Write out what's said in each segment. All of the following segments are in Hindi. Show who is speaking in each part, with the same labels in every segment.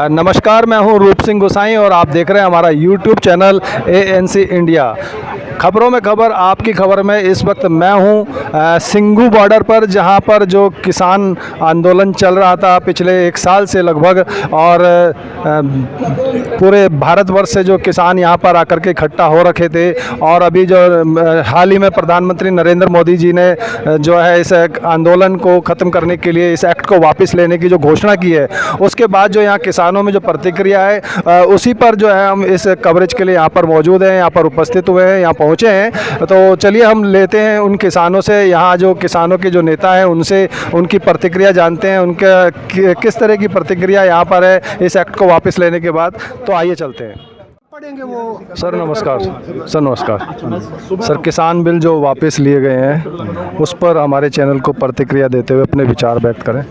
Speaker 1: नमस्कार, मैं हूं रूप सिंह गोसाई और आप देख रहे हैं हमारा YouTube चैनल ANC इंडिया। खबरों में खबर, आपकी खबर में इस वक्त मैं हूं सिंघू बॉर्डर पर, जहां पर जो किसान आंदोलन चल रहा था पिछले 1 साल से लगभग, और पूरे भारतवर्ष से जो किसान यहां पर आकर के इकट्ठा हो रखे थे। और अभी जो हाल ही में प्रधानमंत्री नरेंद्र मोदी जी ने जो है इस आंदोलन को ख़त्म करने के लिए इस एक्ट को वापस लेने की जो घोषणा की है, उसके बाद जो यहाँ किसानों में जो प्रतिक्रिया है उसी पर जो है हम इस कवरेज के लिए यहाँ पर मौजूद हैं, यहाँ पर उपस्थित हुए हैं, यहाँ पहुँचे हैं। तो चलिए हम लेते हैं उन किसानों से, यहाँ जो किसानों के जो नेता हैं उनसे उनकी प्रतिक्रिया जानते हैं, उनके किस तरह की प्रतिक्रिया यहाँ पर है इस एक्ट को वापस लेने के बाद। तो आइए चलते हैं।
Speaker 2: पढ़ेंगे वो।
Speaker 1: सर नमस्कार। सर नमस्कार। सर, किसान बिल जो वापस लिए गए हैं उस पर हमारे चैनल को प्रतिक्रिया देते हुए अपने विचार व्यक्त करें।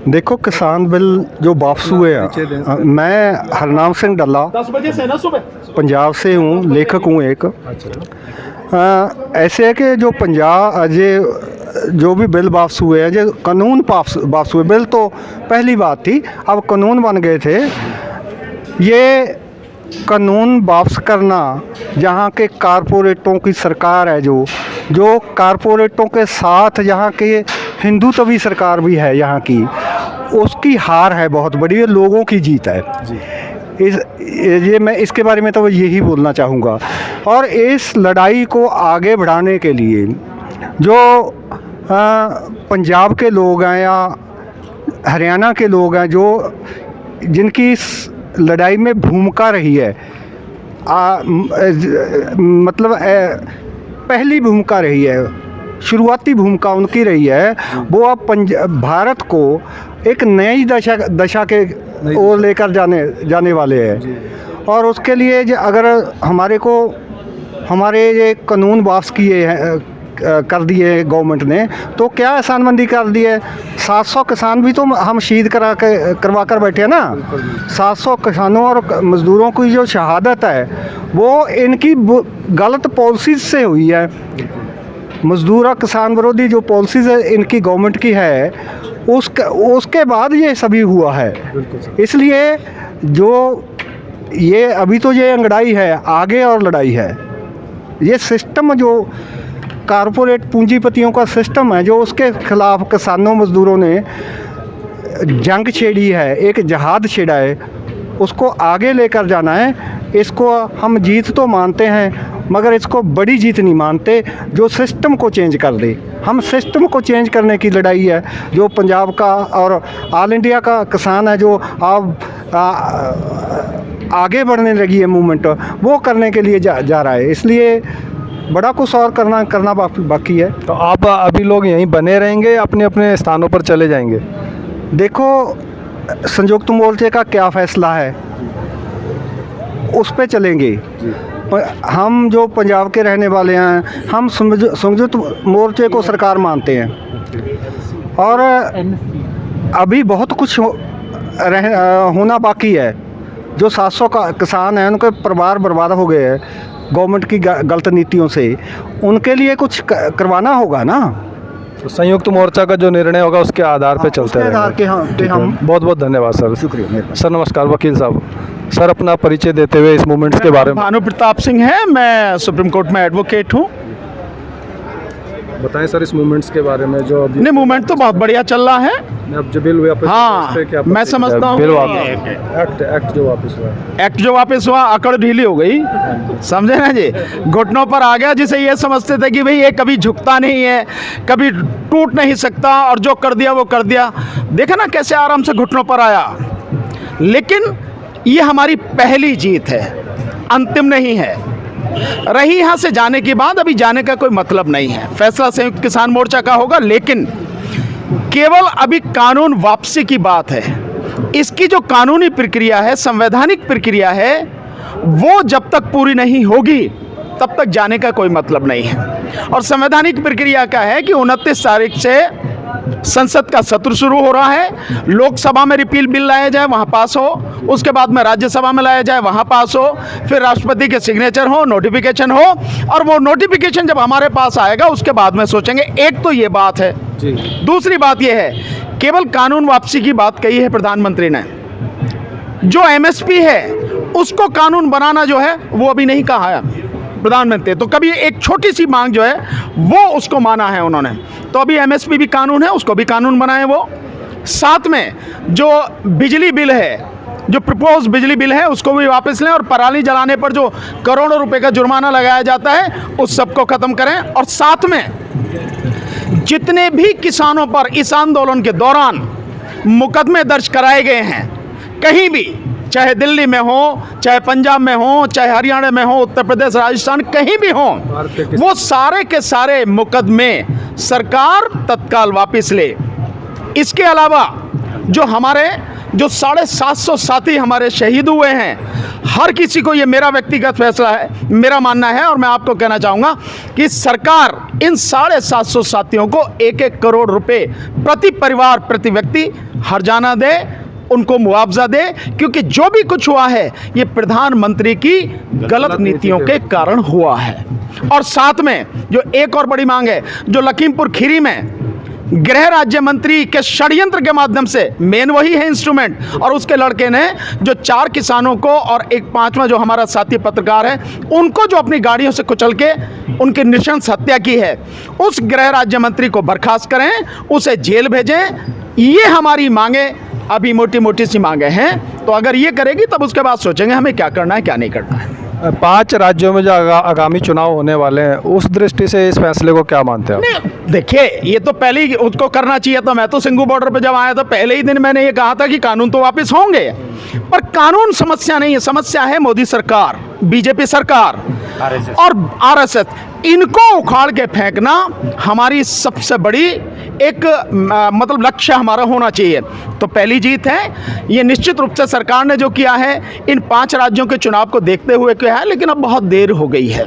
Speaker 2: देखो, किसान बिल जो वापस हुए हैं, मैं हरनाम सिंह डल्ला
Speaker 3: 10 बजे से ना सुबह
Speaker 2: पंजाब से हूँ, लेखक हूँ एक। ऐसे है कि जो पंजाब जो भी बिल वापस हुए हैं, जो कानून वापस हुए, बिल तो पहली बात थी, अब कानून बन गए थे। ये कानून वापस करना, जहाँ के कारपोरेटों की सरकार है, जो कारपोरेटों के साथ यहाँ के हिंदुत्वी सरकार भी है यहाँ की, उसकी हार है बहुत बड़ी, ये लोगों की जीत है। ये मैं इसके बारे में तो यही बोलना चाहूँगा। और इस लड़ाई को आगे बढ़ाने के लिए जो पंजाब के लोग हैं या हरियाणा के लोग हैं, जो जिनकी इस लड़ाई में भूमिका रही है, मतलब पहली भूमिका रही है, शुरुआती भूमिका उनकी रही है, वो अब भारत को एक नई दशा के ओर लेकर जाने वाले हैं। और उसके लिए अगर हमारे ये कानून वापस कर दिए गवर्नमेंट ने, तो क्या आसानमंदी कर दी है। 700 किसान भी तो हम शहीद करवा कर बैठे हैं ना। 700 किसानों और मज़दूरों की जो शहादत है वो इनकी गलत पॉलिसीज से हुई है। मज़दूर और किसान विरोधी जो पॉलिसीज है इनकी गवर्नमेंट की है, उसके बाद ये सभी हुआ है। इसलिए जो ये अभी तो ये अंगड़ाई है, आगे और लड़ाई है। ये सिस्टम जो कारपोरेट पूंजीपतियों का सिस्टम है, जो उसके खिलाफ किसानों मज़दूरों ने जंग छेड़ी है, एक जहाद छेड़ा है, उसको आगे लेकर जाना है। इसको हम जीत तो मानते हैं, मगर इसको बड़ी जीत नहीं मानते जो सिस्टम को चेंज कर दे। हम सिस्टम को चेंज करने की लड़ाई है, जो पंजाब का और ऑल इंडिया का किसान है, जो अब आगे बढ़ने लगी है मूवमेंट, वो करने के लिए जा रहा है। इसलिए बड़ा कुछ और करना बाकी है।
Speaker 1: तो आप अभी लोग यहीं बने रहेंगे, अपने अपने स्थानों पर चले जाएंगे?
Speaker 2: देखो, संयुक्त मोर्चे का क्या फैसला है उस पे चलेंगे। हम जो पंजाब के रहने वाले हैं, हम संयुक्त मोर्चे को सरकार मानते हैं। और अभी बहुत कुछ होना बाकी है। जो 700 का किसान हैं, उनके परिवार बर्बाद हो गए हैं गवर्नमेंट की गलत नीतियों से, उनके लिए कुछ करवाना होगा ना।
Speaker 1: तो संयुक्त मोर्चा का जो निर्णय होगा उसके आधार पे चलते रहेंगे।
Speaker 2: हम
Speaker 1: बहुत बहुत धन्यवाद सर।
Speaker 2: शुक्रिया
Speaker 1: सर। नमस्कार वकील साहब। सर, अपना परिचय देते हुए इस मूवमेंट्स के बारे में।
Speaker 3: भानु प्रताप सिंह है, मैं सुप्रीम कोर्ट में एडवोकेट हूँ।
Speaker 1: बताएं सर इस मूवमेंट्स के बारे में। जो
Speaker 3: नहीं, मूवमेंट तो बहुत बढ़िया चल रहा है।
Speaker 1: अब जो बिल हुआ,
Speaker 3: हाँ, मैं समझता हूँ एक्ट जो वापस हुआ अकड़ ढीली हो गई, समझे ना जी, घुटनों पर आ गया। जिसे ये समझते थे कि भाई ये कभी झुकता नहीं है, कभी टूट नहीं सकता, और जो कर दिया वो कर दिया। देखा ना कैसे आराम से घुटनों पर आया। लेकिन ये हमारी पहली जीत है, अंतिम नहीं है। रही यहाँ से जाने के बाद, अभी जाने का कोई मतलब नहीं है। फैसला संयुक्त किसान मोर्चा का होगा, लेकिन केवल अभी कानून वापसी की बात है। इसकी जो कानूनी प्रक्रिया है, संवैधानिक प्रक्रिया है, वो जब तक पूरी नहीं होगी तब तक जाने का कोई मतलब नहीं है। और संवैधानिक प्रक्रिया क्या है कि 29 तारीख से संसद का सत्र शुरू हो रहा है। लोकसभा में रिपील बिल लाया जाए, वहाँ पास हो, उसके बाद में राज्यसभा में लाया जाए, वहाँ पास हो, फिर राष्ट्रपति के सिग्नेचर हो, नोटिफिकेशन हो, और वो नोटिफिकेशन जब हमारे पास आएगा उसके बाद में सोचेंगे। एक तो ये बात है दूसरी बात यह है, केवल कानून वापसी की बात कही है प्रधानमंत्री ने, जो एमएसपी है उसको कानून बनाना जो है वो अभी नहीं कहा है प्रधानमंत्री। तो कभी एक छोटी सी मांग जो है वो उसको माना है उन्होंने, तो अभी एमएसपी भी कानून है, उसको भी कानून बनाए वो। साथ में जो बिजली बिल है, जो प्रपोज बिजली बिल है उसको भी वापस लें, और पराली जलाने पर जो करोड़ों रुपए का जुर्माना लगाया जाता है उस सबको ख़त्म करें। और साथ में जितने भी किसानों पर इस आंदोलन के दौरान मुकदमे दर्ज कराए गए हैं कहीं भी, चाहे दिल्ली में हो, चाहे पंजाब में हो, चाहे हरियाणा में हो, उत्तर प्रदेश, राजस्थान, कहीं भी हो, वो सारे के सारे मुकदमे सरकार तत्काल वापस ले। इसके अलावा जो 750 साथी हमारे शहीद हुए हैं, हर किसी को, ये मेरा व्यक्तिगत फैसला है, मेरा मानना है, और मैं आपको कहना चाहूँगा कि सरकार इन 750 साथियों को 1-1 करोड़ रुपए प्रति परिवार, प्रति व्यक्ति हर्जाना दे, उनको मुआवजा दे, क्योंकि जो भी कुछ हुआ है ये प्रधानमंत्री की गलत नीतियों के कारण हुआ है। और साथ में जो एक और बड़ी मांग है, जो लखीमपुर खीरी में गृह राज्य मंत्री के षड्यंत्र के माध्यम से, मेन वही है इंस्ट्रूमेंट, और उसके लड़के ने जो 4 किसानों को और एक 5वां जो हमारा साथी पत्रकार है उनको जो अपनी गाड़ियों से कुचल के उनकी नृशंस हत्या की है, उस गृह राज्य मंत्री को बर्खास्त करें, उसे जेल भेजें। ये हमारी मांगे अभी मोटी मोटी सी मांगे हैं, तो अगर ये करेगी तब उसके बाद सोचेंगे हमें क्या करना है क्या नहीं करना है।
Speaker 1: 5 राज्यों में जो आगामी चुनाव होने वाले हैं, उस दृष्टि से इस फैसले को क्या मानते हैं आप?
Speaker 3: देखिए, ये तो पहले ही उसको करना चाहिए था। मैं तो सिंघू बॉर्डर पे जब आया था पहले ही दिन मैंने ये कहा था कि कानून तो वापस होंगे, पर कानून समस्या नहीं है, समस्या है मोदी सरकार, बीजेपी सरकार और आरएसएस। इनको उखाड़ के फेंकना हमारी सबसे बड़ी एक मतलब लक्ष्य हमारा होना चाहिए। तो पहली जीत है ये, निश्चित रूप से सरकार ने जो किया है इन 5 राज्यों के चुनाव को देखते हुए किया है, लेकिन अब बहुत देर हो गई है।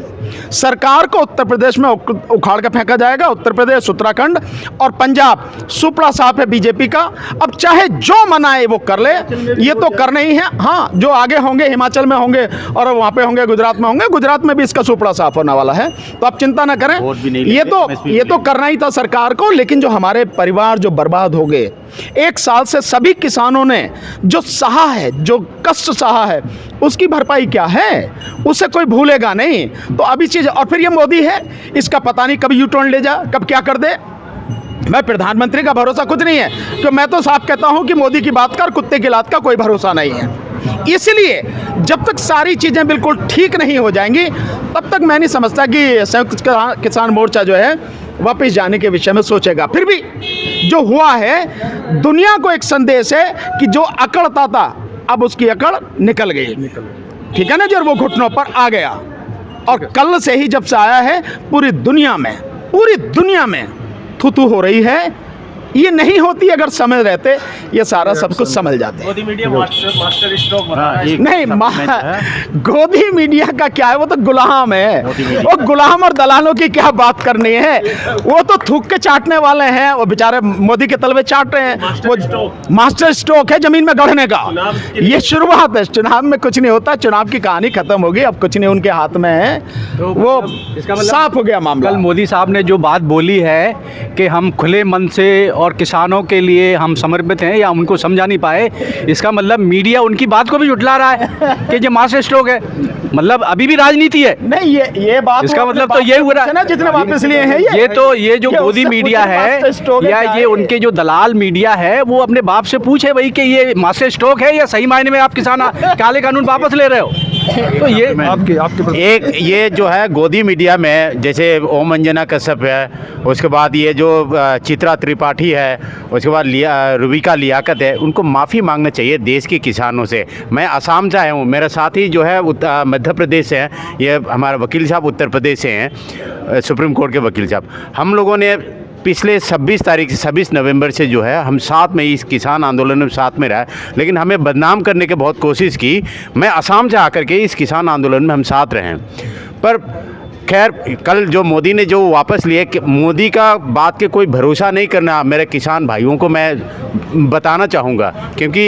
Speaker 3: सरकार को उत्तर प्रदेश में उखाड़ के फेंका जाएगा। उत्तर प्रदेश, उत्तराखंड और पंजाब सुपड़ा साफ है बीजेपी का। अब चाहे जो मनाए वो कर ले, ये तो करना ही है। हाँ, जो आगे होंगे हिमाचल में होंगे और वहाँ पे होंगे, गुजरात में होंगे, गुजरात में भी इसका सुपड़ा साफ होने वाला है, तो आप चिंता ना करें। ये तो करना ही था सरकार को। लेकिन जो हमारे परिवार जो बर्बाद हो गए, 1 साल से सभी किसानों ने जो सहा है, जो कष्ट सहा है, उसकी भरपाई क्या है? उसे कोई भूलेगा नहीं। तो अभी चीज़, और फिर ये मोदी है, इसका पता नहीं कब यू टर्न ले जा, कब क्या कर दे। मैं प्रधानमंत्री का भरोसा कुछ नहीं है, तो मैं तो साफ कहता हूं कि मोदी की बात का, कुत्ते की लात का कोई भरोसा नहीं है। इसलिए जब तक सारी चीज़ें बिल्कुल ठीक नहीं हो जाएंगी, तब तक मैं नहीं समझता कि संयुक्त किसान मोर्चा जो है वापस जाने के विषय में सोचेगा। फिर भी जो हुआ है, दुनिया को एक संदेश है कि जो अकड़ता था अब उसकी अकड़ निकल गई, ठीक है ना जी, और वो घुटनों पर आ गया। और कल से ही जब से आया है, पूरी दुनिया में थू-थू हो रही है। ये नहीं होती अगर समझ रहते, ये सारा सब कुछ समझ जाते।
Speaker 4: गोदी मीडिया मास्टर स्ट्रोक
Speaker 3: नहीं, गोदी मीडिया का क्या है, वो तो गुलाम है। वो गुलाम और दलालों की क्या बात करनी है, वो तो थूक के चाटने वाले हैं। वो बेचारे मोदी के तलवे चाट रहे हैं। वो मास्टर स्ट्रोक है जमीन में गढ़ने का। ये शुरुआत है, चुनाव में कुछ नहीं होता, चुनाव की कहानी खत्म होगी, अब कुछ नहीं उनके हाथ में है, वो साफ हो गया मामला।
Speaker 5: कल मोदी साहब ने जो बात बोली है कि हम खुले मन से और किसानों के लिए हम समर्पित हैं, या उनको समझा नहीं पाए, इसका मतलब मीडिया उनकी बात को भी झुठला रहा है कि ये मास्टर स्ट्रोक है। मतलब अभी भी राजनीति है।
Speaker 3: नहीं, ये बात,
Speaker 5: इसका मतलब तो ये हुआ
Speaker 3: ना, जितने वापस लिए हैं
Speaker 5: ये जो गोदी मीडिया है, या ये उनके जो दलाल मीडिया है, वो अपने बाप से पूछे भाई कि ये मास्टर स्ट्रोक है या सही मायने में आप किसान काले कानून वापस ले रहे हो। तो ये
Speaker 4: एक ये जो है गोदी मीडिया में, जैसे ओम अंजना कश्यप है, उसके बाद ये जो चित्रा त्रिपाठी है, उसके बाद रुबिका लियाकत है, उनको माफ़ी मांगना चाहिए देश के किसानों से। मैं असम से आया हूँ, मेरा साथी जो है मध्य प्रदेश से है, ये हमारे वकील साहब उत्तर प्रदेश से हैं, सुप्रीम कोर्ट के वकील साहब। हम लोगों ने पिछले 26 नवंबर से जो है हम साथ में इस किसान आंदोलन में साथ में रहे, लेकिन हमें बदनाम करने की बहुत कोशिश की। मैं असम से आकर के इस किसान आंदोलन में हम साथ रहे, पर खैर कल जो मोदी ने जो वापस लिए कि मोदी का बात के कोई भरोसा नहीं करना मेरे किसान भाइयों को मैं बताना चाहूँगा, क्योंकि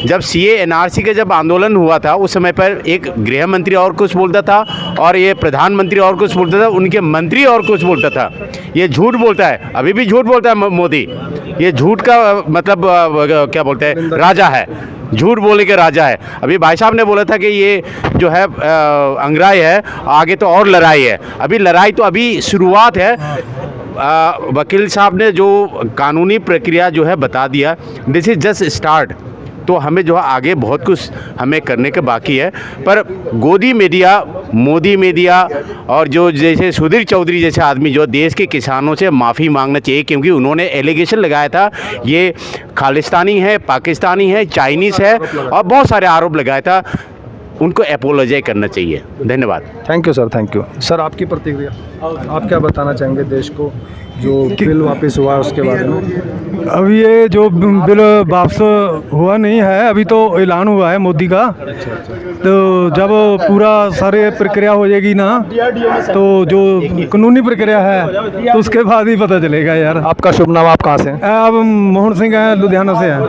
Speaker 4: जब CA NRC के जब आंदोलन हुआ था उस समय पर एक गृह मंत्री और कुछ बोलता था और ये प्रधानमंत्री और कुछ बोलता था, उनके मंत्री और कुछ बोलता था। ये झूठ बोलता है, अभी भी झूठ बोलता है मोदी। ये झूठ का मतलब क्या बोलते हैं, राजा है, झूठ बोलने के राजा है। अभी भाई साहब ने बोला था कि ये जो है अंग्राई है, आगे तो और लड़ाई है। अभी लड़ाई तो अभी शुरुआत है। वकील साहब ने जो कानूनी प्रक्रिया जो है बता दिया, दिस इज़ जस्ट स्टार्ट। तो हमें जो है आगे बहुत कुछ हमें करने के बाकी है। पर गोदी मीडिया, मोदी मीडिया और जो जैसे सुधीर चौधरी जैसे आदमी जो देश के किसानों से माफ़ी मांगना चाहिए, क्योंकि उन्होंने एलिगेशन लगाया था ये खालिस्तानी है, पाकिस्तानी है, चाइनीज़ है और बहुत सारे आरोप लगाया था। उनको अपोलोजाइज करना चाहिए। धन्यवाद।
Speaker 1: Thank you sir, thank you sir. आपकी प्रतिक्रिया, आप क्या बताना चाहेंगे देश को जो बिल वापस हुआ उसके बारे में?
Speaker 6: अभी ये जो बिल वापस हुआ नहीं है, अभी तो ऐलान हुआ है मोदी का। तो जब पूरा सारे प्रक्रिया हो जाएगी ना, तो जो कानूनी प्रक्रिया है तो उसके बाद ही पता चलेगा यार।
Speaker 1: आपका शुभ नाम, आप कहाँ से हैं?
Speaker 6: अब मोहन सिंह हैं, लुधियाना से हैं।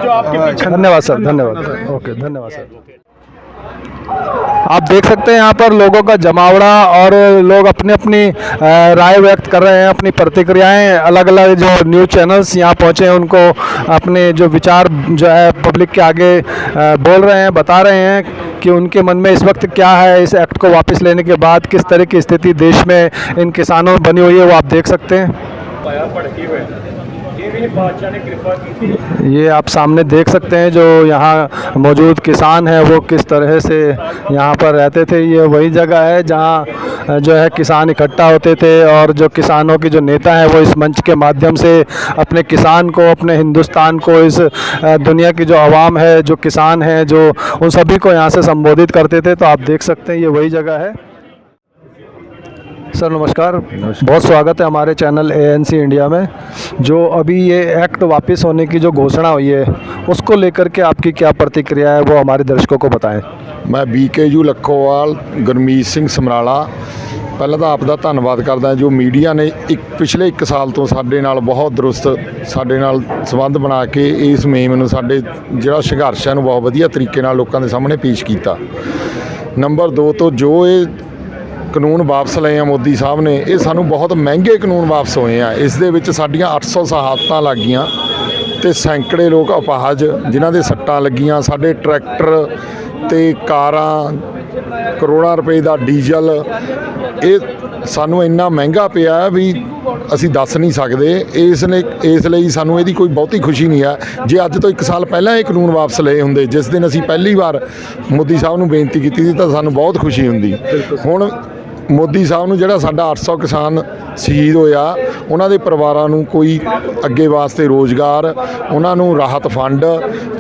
Speaker 1: धन्यवाद सर, धन्यवाद। ओके, धन्यवाद सर। आप देख सकते हैं यहाँ पर लोगों का जमावड़ा और लोग अपनी अपनी राय व्यक्त कर रहे हैं, अपनी प्रतिक्रियाएं। अलग अलग जो न्यूज़ चैनल्स यहाँ पहुँचे हैं उनको अपने जो विचार जो है पब्लिक के आगे बोल रहे हैं, बता रहे हैं कि उनके मन में इस वक्त क्या है। इस एक्ट को वापस लेने के बाद किस तरह की स्थिति देश में इन किसानों में बनी हुई है, वो आप देख सकते हैं। ये आप सामने देख सकते हैं जो यहाँ मौजूद किसान हैं वो किस तरह से यहाँ पर रहते थे। ये वही जगह है जहाँ जो है किसान इकट्ठा होते थे और जो किसानों के जो नेता हैं वो इस मंच के माध्यम से अपने किसान को, अपने हिंदुस्तान को, इस दुनिया की जो आवाम है, जो किसान हैं, जो उन सभी को यहाँ से संबोधित करते थे। तो आप देख सकते हैं ये वही जगह है। सर नमस्कार, बहुत स्वागत है हमारे चैनल ANC इंडिया में। जो अभी ये एक्ट वापस होने की जो घोषणा हुई है उसको लेकर के आपकी क्या प्रतिक्रिया है, वो हमारे दर्शकों को बताएं।
Speaker 7: मैं BKU ਲੱਖੋਵਾਲ ਗੁਰਮੀਤ ਸਿੰਘ ਸਮਰਾਲਾ। ਪਹਿਲਾਂ ਤਾਂ ਆਪ ਦਾ ਧੰਨਵਾਦ ਕਰਦਾ ਜੋ ਮੀਡੀਆ ਨੇ ਪਿਛਲੇ 1 ਸਾਲ ਤੋਂ ਸਾਡੇ ਨਾਲ ਬਹੁਤ ਦਰੁਸਤ ਸਾਡੇ ਨਾਲ ਸੰਬੰਧ ਬਣਾ ਕੇ ਇਸ ਮੁਹਿੰਮ ਨੂੰ ਸਾਡੇ ਜਿਹੜਾ ਸੰਘਰਸ਼ ਹੈ ਨੂੰ ਬਹੁਤ ਵਧੀਆ ਤਰੀਕੇ ਨਾਲ ਲੋਕਾਂ ਦੇ ਸਾਹਮਣੇ ਪੇਸ਼ ਕੀਤਾ। ਨੰਬਰ 2 ਤੋਂ ਜੋ ਇਹ ਕਾਨੂੰਨ ਵਾਪਸ ਲਏ ਆ ਮੋਦੀ ਸਾਹਿਬ ਨੇ, ਇਹ ਸਾਨੂੰ ਬਹੁਤ ਮਹਿੰਗੇ ਕਾਨੂੰਨ ਵਾਪਸ ਹੋਏ ਆ। ਇਸ ਦੇ ਵਿੱਚ ਸਾਡੀਆਂ 800 ਸ਼ਹਾਦਤਾਂ ਲੱਗ ਗਈਆਂ ਤੇ ਸੈਂਕੜੇ ਲੋਕ ਅਪਾਹਜ ਜਿਨ੍ਹਾਂ ਦੇ ਸੱਟਾਂ ਲੱਗੀਆਂ। ਸਾਡੇ ਟਰੈਕਟਰ ਤੇ ਕਾਰਾਂ, ਕਰੋੜਾਂ ਰੁਪਏ ਦਾ ਡੀਜ਼ਲ, ਇਹ ਸਾਨੂੰ ਇੰਨਾ ਮਹਿੰਗਾ ਪਿਆ ਵੀ ਅਸੀਂ ਦੱਸ ਨਹੀਂ ਸਕਦੇ। ਇਸ ਲਈ ਸਾਨੂੰ ਇਹਦੀ ਕੋਈ ਬਹੁਤੀ ਖੁਸ਼ੀ ਨਹੀਂ ਹੈ। ਜੇ ਅੱਜ ਤੋਂ 1 ਸਾਲ ਪਹਿਲਾਂ ਇਹ ਕਾਨੂੰਨ ਵਾਪਸ ਲਏ ਹੁੰਦੇ, ਜਿਸ ਦਿਨ ਅਸੀਂ ਪਹਿਲੀ ਵਾਰ ਮੋਦੀ ਸਾਹਿਬ ਨੂੰ ਬੇਨਤੀ ਕੀਤੀ ਸੀ, ਤਾਂ ਸਾਨੂੰ ਬਹੁਤ ਖੁਸ਼ੀ ਹੁੰਦੀ। ਹੁਣ ਮੋਦੀ ਸਾਹਿਬ ਨੂੰ ਜਿਹੜਾ ਸਾਡਾ 800 ਕਿਸਾਨ ਸ਼ਹੀਦ ਹੋਇਆ, ਉਹਨਾਂ ਦੇ ਪਰਿਵਾਰਾਂ ਨੂੰ ਕੋਈ ਅੱਗੇ ਵਾਸਤੇ ਰੋਜ਼ਗਾਰ, ਉਹਨਾਂ ਨੂੰ ਰਾਹਤ ਫੰਡ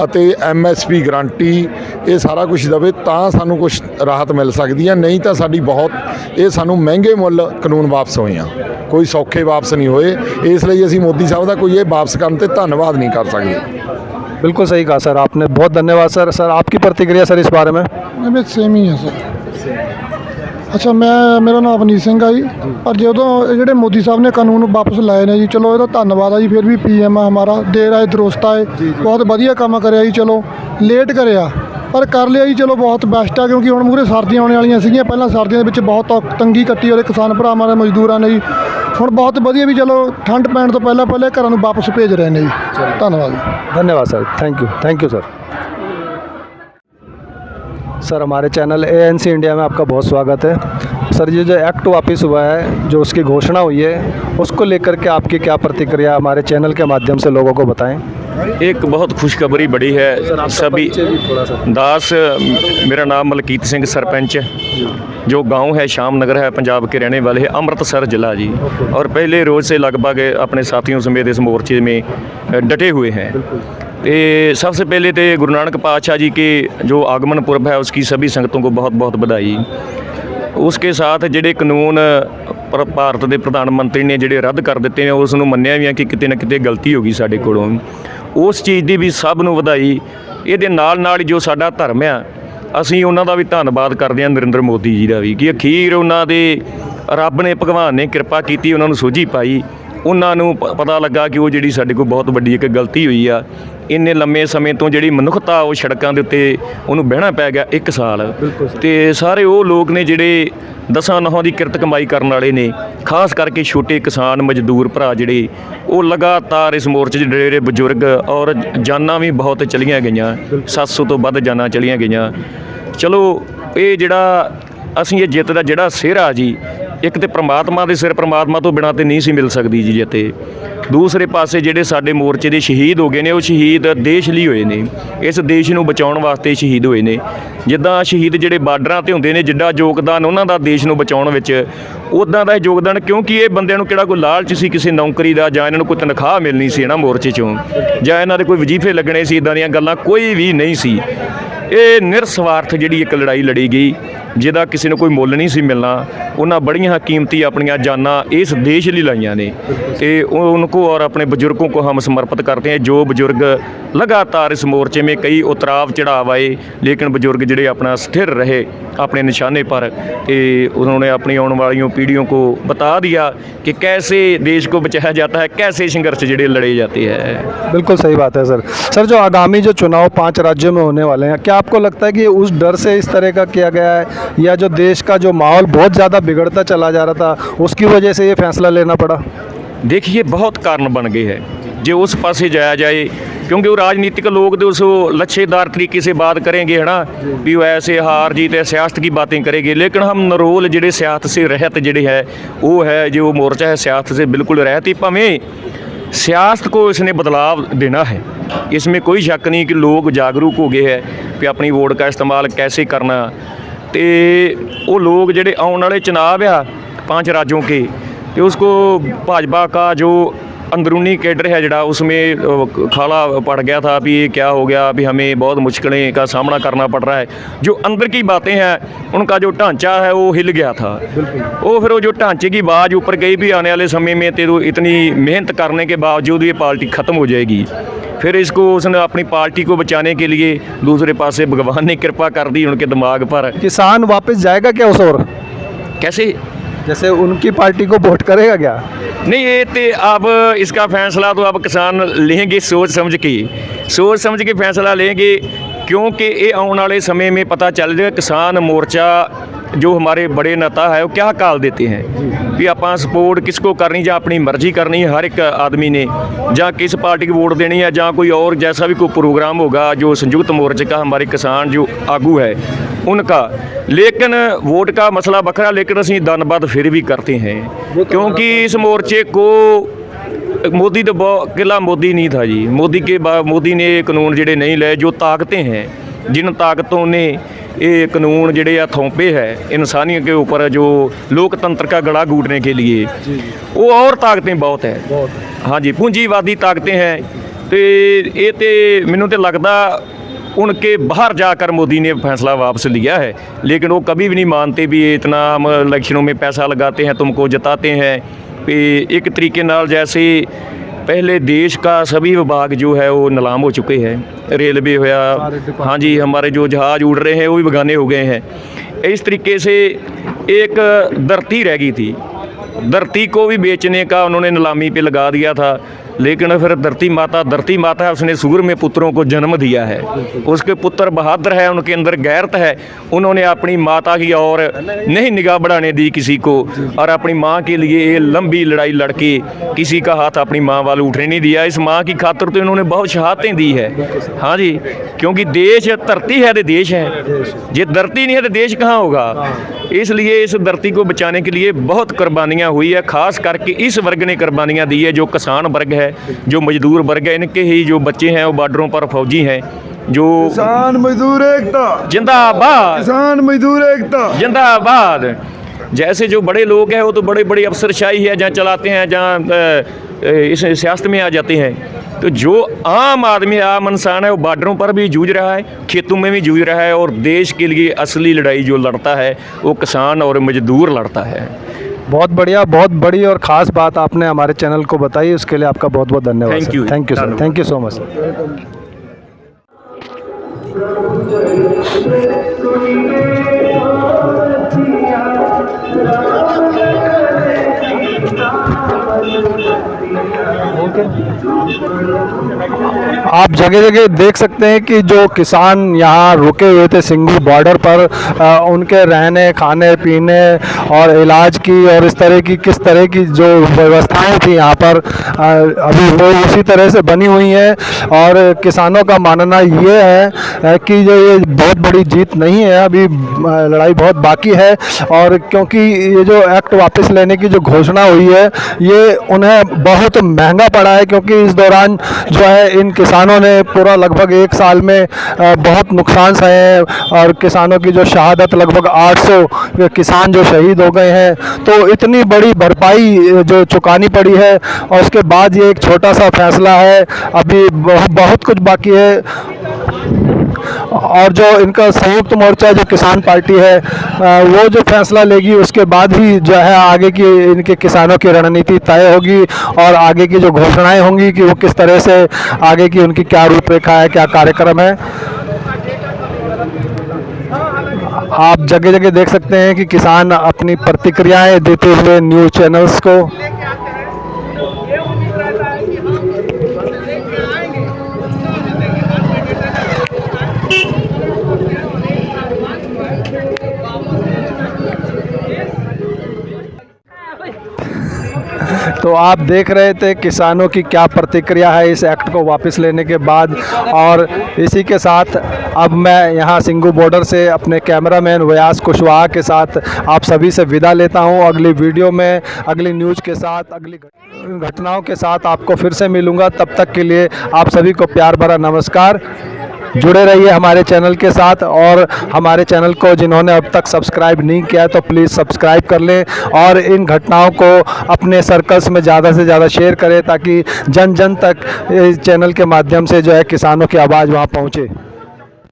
Speaker 7: ਅਤੇ MSP ਗਰੰਟੀ, ਇਹ ਸਾਰਾ ਕੁਝ ਦੇਵੇ ਤਾਂ ਸਾਨੂੰ ਕੁਝ ਰਾਹਤ ਮਿਲ ਸਕਦੀ ਹੈ। ਨਹੀਂ ਤਾਂ ਸਾਡੀ ਬਹੁਤ ਇਹ ਸਾਨੂੰ ਮਹਿੰਗੇ ਮੁੱਲ ਕਾਨੂੰਨ ਵਾਪਸ ਹੋਏ ਆ, ਕੋਈ ਸੌਖੇ ਵਾਪਸ ਨਹੀਂ ਹੋਏ। ਇਸ ਲਈ ਅਸੀਂ ਮੋਦੀ ਸਾਹਿਬ ਦਾ ਕੋਈ ਇਹ ਵਾਪਸ ਕਰਨ ਤੇ ਧੰਨਵਾਦ नहीं कर सकते।
Speaker 1: बिल्कुल सही कहा सर आपने, बहुत धन्यवाद सर। सर आपकी प्रतिक्रिया सर इस बारे में?
Speaker 8: मैं सेम ही है सर। अच्छा, मेरा नाम अवनीत सिंह है जी। पर जो ਜਿਹੜੇ ਮੋਦੀ ਸਾਹਿਬ ਨੇ ਕਾਨੂੰਨ ਵਾਪਸ ਲਾਏ ਨੇ ਜੀ, ਚਲੋ ਇਹਦਾ ਧੰਨਵਾਦ ਆ ਜੀ। ਫਿਰ ਵੀ PM ਆ ਹਮਾਰਾ, ਦੇਰ ਆਏ ਦਰੁਸਤ ਆਏ, ਬਹੁਤ ਵਧੀਆ ਕੰਮ ਕਰਿਆ ਜੀ। ਚਲੋ ਲੇਟ ਕਰਿਆ ਪਰ ਕਰ ਲਿਆ ਜੀ, ਚਲੋ ਬਹੁਤ ਬੈਸਟ ਆ। ਕਿਉਂਕਿ ਹੁਣ ਮੂਹਰੇ ਸਰਦੀਆਂ ਆਉਣ ਵਾਲੀਆਂ ਸੀਗੀਆਂ, ਪਹਿਲਾਂ ਸਰਦੀਆਂ ਦੇ ਵਿੱਚ ਬਹੁਤ ਤੰਗੀ ਕੱਟੀ ਉਹਦੇ ਕਿਸਾਨ ਭਰਾਵਾਂ ਦੇ, ਮਜ਼ਦੂਰਾਂ ਨੇ ਜੀ। ਹੁਣ ਬਹੁਤ ਵਧੀਆ ਵੀ ਚਲੋ ਠੰਡ ਪੈਣ ਤੋਂ ਪਹਿਲਾਂ ਘਰਾਂ ਨੂੰ ਵਾਪਸ ਭੇਜ ਰਹੇ ਨੇ ਜੀ। ਧੰਨਵਾਦ ਜੀ।
Speaker 1: धन्यवाद sir, thank you sir. Sir हमारे चैनल ANC इंडिया में आपका बहुत स्वागत है। सर ये जो एक्ट वापस हुआ है, जो उसकी घोषणा हुई है, उसको लेकर के आपकी क्या प्रतिक्रिया हमारे चैनल के माध्यम से लोगों को बताएं।
Speaker 9: एक बहुत खुशखबरी बड़ी है सभी। दास, मेरा नाम मलकीत सिंह सरपंच, जो गांव है शाम नगर है, पंजाब के रहने वाले हैं, अमृतसर जिला जी। और पहले रोज़ से लगभग अपने साथियों समेत इस मोर्चे में डटे हुए हैं। सबसे पहले तो गुरु नानक पातशाह जी के जो आगमन पुरब है उसकी सभी संगतों को बहुत बहुत बधाई। उसके साथ ਜਿਹੜੇ ਕਾਨੂੰਨ ਭਾਰਤ ਦੇ ਪ੍ਰਧਾਨ ਮੰਤਰੀ ਨੇ ਜਿਹੜੇ ਰੱਦ ਕਰ ਦਿੱਤੇ ਨੇ, ਉਸ ਨੂੰ ਮੰਨਿਆ ਵੀ ਆ ਕਿ ਕਿਤੇ ਨਾ ਕਿਤੇ ਗਲਤੀ ਹੋ ਗਈ ਸਾਡੇ ਕੋਲੋਂ। ਉਸ ਚੀਜ਼ ਦੀ ਵੀ ਸਭ ਨੂੰ ਵਧਾਈ। ਇਹਦੇ ਨਾਲ ਜੋ ਸਾਡਾ ਧਰਮ ਆ, ਅਸੀਂ ਉਹਨਾਂ ਦਾ ਵੀ ਧੰਨਵਾਦ ਕਰਦੇ ਹਾਂ, ਨਰਿੰਦਰ ਮੋਦੀ ਜੀ ਦਾ ਵੀ, ਕਿ ਅਖੀਰ ਉਹਨਾਂ ਦੇ ਰੱਬ ਨੇ ਭਗਵਾਨ ਨੇ ਕਿਰਪਾ ਕੀਤੀ, ਉਹਨਾਂ ਨੂੰ ਸੋਝੀ ਪਾਈ, ਉਹਨਾਂ ਨੂੰ ਪਤਾ ਲੱਗਾ ਕਿ ਉਹ ਜਿਹੜੀ ਸਾਡੇ ਕੋਲ ਬਹੁਤ ਵੱਡੀ ਇੱਕ ਗਲਤੀ ਹੋਈ ਆ। ਇੰਨੇ ਲੰਮੇ ਸਮੇਂ ਤੋਂ ਜਿਹੜੀ ਮਨੁੱਖਤਾ ਉਹ ਸੜਕਾਂ ਦੇ ਉੱਤੇ ਉਹਨੂੰ ਬਹਿਣਾ ਪੈ ਗਿਆ 1 ਸਾਲ। ਤੇ ਸਾਰੇ ਉਹ ਲੋਕ ਨੇ ਜਿਹੜੇ ਦਸਾਂ ਨਹੁੰਾਂ ਦੀ ਕਿਰਤ ਕਮਾਈ ਕਰਨ ਵਾਲੇ ਨੇ, ਖਾਸ ਕਰਕੇ ਛੋਟੇ ਕਿਸਾਨ ਮਜ਼ਦੂਰ ਭਰਾ ਜਿਹੜੇ, ਉਹ ਲਗਾਤਾਰ ਇਸ ਮੋਰਚੇ 'ਚ ਡੇਰੇ ਬਜ਼ੁਰਗ ਔਰ ਜਾਨਾਂ ਵੀ ਬਹੁਤ ਚਲੀਆਂ ਗਈਆਂ, 700 ਤੋਂ ਵੱਧ ਜਾਨਾਂ ਚਲੀਆਂ ਗਈਆਂ। ਚਲੋ ਇਹ ਜਿਹੜਾ ਅਸੀਂ ਇਹ ਜਿੱਤ ਦਾ ਜਿਹੜਾ ਸਿਹਰਾ ਜੀ, ਇੱਕ ਤੇ ਪ੍ਰਮਾਤਮਾ ਦੇ ਸਿਰ, ਪ੍ਰਮਾਤਮਾ ਤੋਂ ਬਿਨਾਂ ਤੇ ਨਹੀਂ ਸੀ ਮਿਲ ਸਕਦੀ ਜੀ ਜਿੱਤ। ਦੂਸਰੇ ਪਾਸੇ ਜਿਹੜੇ ਸਾਡੇ ਮੋਰਚੇ ਦੇ ਸ਼ਹੀਦ ਹੋ ਗਏ ਨੇ, ਉਹ ਸ਼ਹੀਦ ਦੇਸ਼ ਲਈ ਹੋਏ ਨੇ, ਇਸ ਦੇਸ਼ ਨੂੰ ਬਚਾਉਣ ਵਾਸਤੇ ਸ਼ਹੀਦ ਹੋਏ ਨੇ। ਜਿੱਦਾਂ ਸ਼ਹੀਦ ਜਿਹੜੇ ਬਾਰਡਰਾਂ ਤੇ ਹੁੰਦੇ ਨੇ, ਜਿੱਡਾ ਯੋਗਦਾਨ ਉਹਨਾਂ ਦਾ ਦੇਸ਼ ਨੂੰ ਬਚਾਉਣ ਵਿੱਚ, ਉੱਦਾਂ ਦਾ ਯੋਗਦਾਨ, ਕਿਉਂਕਿ ਇਹ ਬੰਦਿਆਂ ਨੂੰ ਕਿਹੜਾ ਕੋਈ ਲਾਲਚ ਸੀ ਕਿਸੇ ਨੌਕਰੀ ਦਾ, ਜਾਂ ਇਹਨਾਂ ਨੂੰ ਕੋਈ ਤਨਖਾਹ ਮਿਲਣੀ ਸੀ ਇਹਨਾਂ ਮੋਰਚੇ 'ਚੋਂ, ਜਾਂ ਇਹਨਾਂ ਦੇ ਕੋਈ ਵਜ਼ੀਫੇ ਲੱਗਣੇ ਸੀ, ਇੱਦਾਂ ਦੀਆਂ ਗੱਲਾਂ ਕੋਈ ਵੀ ਨਹੀਂ ਸੀ। ਇਹ ਨਿਰਸਵਾਰਥ ਜਿਹੜੀ ਇੱਕ ਲੜਾਈ ਲੜੀ ਗਈ, ਜਿਹਦਾ ਕਿਸੇ ਨੂੰ ਕੋਈ ਮੁੱਲ ਨਹੀਂ ਸੀ ਮਿਲਣਾ। ਉਹਨਾਂ ਬੜੀਆਂ ਕੀਮਤੀ ਆਪਣੀਆਂ ਜਾਨਾਂ ਇਸ ਦੇਸ਼ ਲਈ ਲਾਈਆਂ ਨੇ, ਤੇ उनको और अपने बुजुर्गों को हम समर्पित करते हैं। जो बुजुर्ग लगातार इस मोर्चे में कई उतराव चढ़ाव आए, लेकिन बुजुर्ग ਜਿਹੜੇ अपना स्थिर रहे अपने निशाने पर, उन्होंने अपनी आने वाली पीढ़ियों को बता दिया कि कैसे देश को बचाया जाता है, कैसे संघर्ष ਜਿਹੜੇ लड़े जाते हैं।
Speaker 1: बिल्कुल सही बात है सर। सर, जो आगामी जो चुनाव 5 राज्यों में होने वाले हैं, क्या आपको लगता है कि उस डर से इस तरह का किया गया है, या जो देश का जो माहौल बहुत ज़्यादा बिगड़ता चला जा रहा था, उसकी वजह से ये फैसला लेना पड़ा?
Speaker 9: देखिए, बहुत कारण बन गए हैं जो उस पासे जाया जाए, क्योंकि वो राजनीतिक लोग तो उस लच्छेदार तरीके से बात करेंगे, है ना, भी वो ऐसे हार जीत है सियासत की बातें करेंगे। लेकिन हम नरोल ਜਿਹੜੇ सियासत से रहत ਜਿਹੜੇ है, वो है जो मोर्चा है सियासत से बिल्कुल रहत ही। भावें सियासत को इसने बदलाव देना है, इसमें कोई शक नहीं कि लोग जागरूक हो गए हैं कि अपनी वोट का इस्तेमाल कैसे करना। तो वो लोग ਜਿਹੜੇ आने वाले चुनाव आ 5 राज्यों के, तो उसको भाजपा का जो अंदरूनी कैडर है जड़ा, उसमें खाला पड़ गया था भी ये क्या हो गया, भी हमें बहुत मुश्किलें का सामना करना पड़ रहा है। जो अंदर की बातें हैं, उनका जो ढांचा है वो हिल गया था। वो फिर वो जो ढांचे की आवाज़ ऊपर गई भी आने वाले समय में तो इतनी मेहनत करने के बावजूद ये पार्टी ख़त्म हो जाएगी। फिर इसको उसने अपनी पार्टी को बचाने के लिए दूसरे पासे भगवान ने कृपा कर दी उनके दिमाग पर।
Speaker 1: किसान वापस जाएगा क्या उस ओर?
Speaker 9: कैसे?
Speaker 1: जैसे उनकी पार्टी को वोट करेगा क्या?
Speaker 9: नहीं, ये तो अब इसका फैसला तो अब किसान लेंगे, सोच समझ के फैसला लेंगे, क्योंकि ये आने वाले समय में पता चल जाएगा। किसान मोर्चा जो हमारे बड़े नेता है वो क्या काल देते हैं भी आप सपोर्ट किसको करनी, या अपनी मर्जी करनी है हर एक आदमी ने, या किस पार्टी को वोट देनी है, या कोई और जैसा भी कोई प्रोग्राम होगा जो संयुक्त मोर्चे का हमारे किसान जो आगू है उनका। लेकिन वोट का मसला बखरा, लेकिन असं धन्यवाद फिर भी करते हैं, क्योंकि इस मोर्चे को मोदी तो किला मोदी नहीं था जी। मोदी ने कानून ਜਿਹੜੇ नहीं लाए, जो ताकतें हैं, जिन ताकतों ने ये कानून ਜਿਹੜੇ आ थोपे है इंसानियत के ऊपर, जो लोकतंत्र का गला घूटने के लिए, वो और ताकतें बहुत है। हाँ जी, पूंजीवादी ताकतें हैं। तो ये तो मैनू तो लगता उनके बाहर जाकर मोदी ने फैसला वापस लिया है, लेकिन वो कभी भी नहीं मानते भी इतना हम इलेक्शनों में पैसा लगाते हैं, तुमको जताते हैं। एक तरीके नाल जैसे पहले देश का सभी विभाग जो है वो नीलाम हो चुके हैं, रेलवे होया, हाँ जी, हमारे जो जहाज़ उड़ रहे हैं वो भी बेगाने हो गए हैं। इस तरीके से एक धरती रह गई थी, धरती को भी बेचने का उन्होंने नीलामी पे लगा दिया था। लेकिन फिर धरती माता है, उसने सूर में पुत्रों को जन्म दिया है, उसके पुत्र बहादुर है, उनके अंदर गैरत है। उन्होंने अपनी माता की और नहीं निगाह बढ़ाने दी किसी को, और अपनी माँ के लिए ये लंबी लड़ाई लड़के किसी का हाथ अपनी माँ वाले उठने नहीं दिया। इस माँ की खातिर तो इन्होंने बहुत शहादतें दी है। हाँ जी, क्योंकि देश धरती है तो देश है, ये धरती नहीं है तो देश कहाँ होगा। इसलिए इस धरती को बचाने के लिए बहुत कुर्बानियाँ हुई है, ख़ास करके इस वर्ग ने कुर्बानियाँ दी है, जो किसान वर्ग है, जो मजदूर वर्ग है। इनके ही जो बच्चे हैं वो बॉर्डरों पर फौजी हैं, जो
Speaker 10: किसान मजदूर एकता
Speaker 9: जिंदाबाद,
Speaker 10: किसान मजदूर एकता
Speaker 9: जिंदाबाद। जैसे जो बड़े लोग हैं वो तो बड़े बड़े अफसरशाही है, जहाँ चलाते हैं, जहाँ इस सियासत में आ जाते हैं। तो जो आम आदमी, आम इंसान है, वो बॉर्डरों पर भी जूझ रहा है, खेतों में भी जूझ रहा है, और देश के लिए असली लड़ाई जो लड़ता है वो किसान और मजदूर लड़ता है।
Speaker 1: बहुत बढ़िया, बहुत बड़ी और ख़ास बात आपने हमारे चैनल को बताई, उसके लिए आपका बहुत बहुत धन्यवाद।
Speaker 9: Thank you.
Speaker 1: Thank you sir, thank you so much.
Speaker 10: Sir
Speaker 1: आप जगह जगह देख सकते हैं कि जो किसान यहाँ रुके हुए थे सिंगू बॉर्डर पर, उनके रहने खाने पीने और इलाज की और इस तरह की किस तरह की जो व्यवस्थाएं थी यहाँ पर अभी वो उसी तरह से बनी हुई हैं। और किसानों का मानना ये है कि जो ये बहुत बड़ी जीत नहीं है, अभी लड़ाई बहुत बाकी है। और क्योंकि ये जो एक्ट वापस लेने की जो घोषणा हुई है ये उन्हें बहुत महंगा पड़ा है, क्योंकि इस दौरान जो है इन किसानों ने पूरा लगभग 1 साल में बहुत नुकसान सहे हैं और किसानों की जो शहादत लगभग 800 किसान जो शहीद हो गए हैं। तो इतनी बड़ी भरपाई जो चुकानी पड़ी है और उसके बाद ये एक छोटा सा फैसला है, अभी बहुत कुछ बाकी है। और जो इनका संयुक्त मोर्चा जो किसान पार्टी है वो जो फैसला लेगी उसके बाद ही जो है आगे की इनके किसानों की रणनीति तय होगी और आगे की जो घोषणाएं होंगी कि वो किस तरह से आगे की उनकी क्या रूपरेखा है, क्या कार्यक्रम है। आप जगह जगह देख सकते हैं कि किसान अपनी प्रतिक्रियाएं देते हुए न्यूज़ चैनल्स को। तो आप देख रहे थे किसानों की क्या प्रतिक्रिया है इस एक्ट को वापस लेने के बाद। और इसी के साथ अब मैं यहाँ सिंगू बॉर्डर से अपने कैमरामैन व्यास कुशवाहा के साथ आप सभी से विदा लेता हूँ। अगली वीडियो में अगली न्यूज़ के साथ, अगली घटनाओं के साथ आपको फिर से मिलूँगा। तब तक के लिए आप सभी को प्यार भरा नमस्कार। जुड़े रहिए हमारे चैनल के साथ और हमारे चैनल को जिन्होंने अब तक सब्सक्राइब नहीं किया है तो प्लीज़ सब्सक्राइब कर लें और इन घटनाओं को अपने सर्कल्स में ज़्यादा से ज़्यादा शेयर करें ताकि जन जन तक इस चैनल के माध्यम से जो है किसानों की आवाज़ वहाँ पहुँचे।